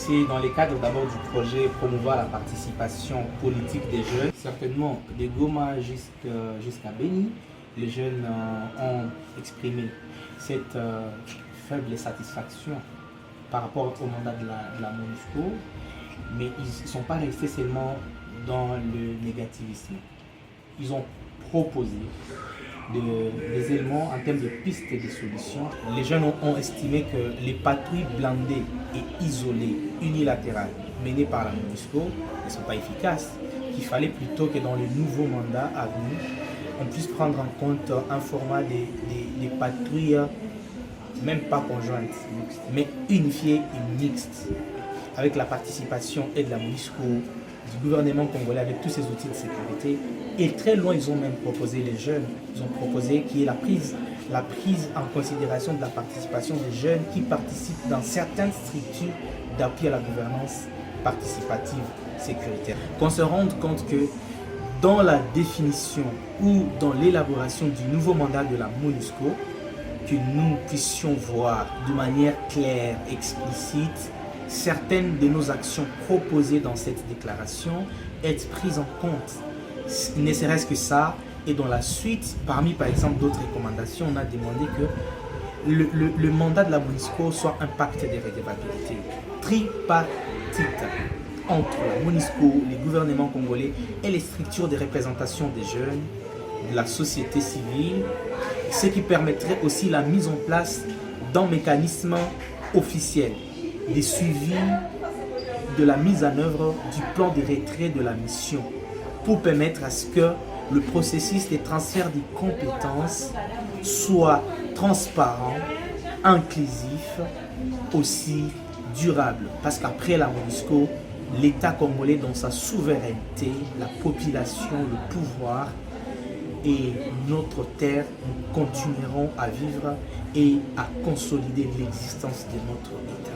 C'est dans le cadre d'abord du projet promouvoir la participation politique des jeunes. Certainement, de Goma jusqu'à Beni, les jeunes ont exprimé cette faible satisfaction par rapport au mandat de la MONUSCO, mais ils ne sont pas restés seulement dans le négativisme. Ils ont proposé des éléments en termes de pistes et de solutions. Les jeunes ont estimé que les patrouilles blindées et isolées, unilatérales, menées par la MONUSCO ne sont pas efficaces. Qu'il fallait plutôt que dans le nouveau mandat à venir, on puisse prendre en compte un format des patrouilles, même pas conjointes, mais unifiées et mixtes, avec la participation et de la MONUSCO, du gouvernement congolais avec tous ses outils de sécurité. Et très loin, ils ont même proposé, les jeunes, ils ont proposé qu'il y ait la prise en considération de la participation des jeunes qui participent dans certaines structures d'appui à la gouvernance participative sécuritaire. Qu'on se rende compte que dans la définition ou dans l'élaboration du nouveau mandat de la MONUSCO, que nous puissions voir de manière claire, explicite, certaines de nos actions proposées dans cette déclaration être prises en compte. Ne serait-ce que ça, et dans la suite, parmi par exemple d'autres recommandations, on a demandé que le mandat de la MONUSCO soit un pacte de redevabilité tripartite entre la MONUSCO, les gouvernements congolais et les structures de représentation des jeunes, de la société civile, ce qui permettrait aussi la mise en place d'un mécanisme officiel de suivi de la mise en œuvre du plan de retrait de la mission pour permettre à ce que le processus de transfert des compétences soit transparent, inclusif, aussi durable. Parce qu'après la MONUSCO, l'État congolais dans sa souveraineté, la population, le pouvoir et notre terre, nous continuerons à vivre et à consolider l'existence de notre État.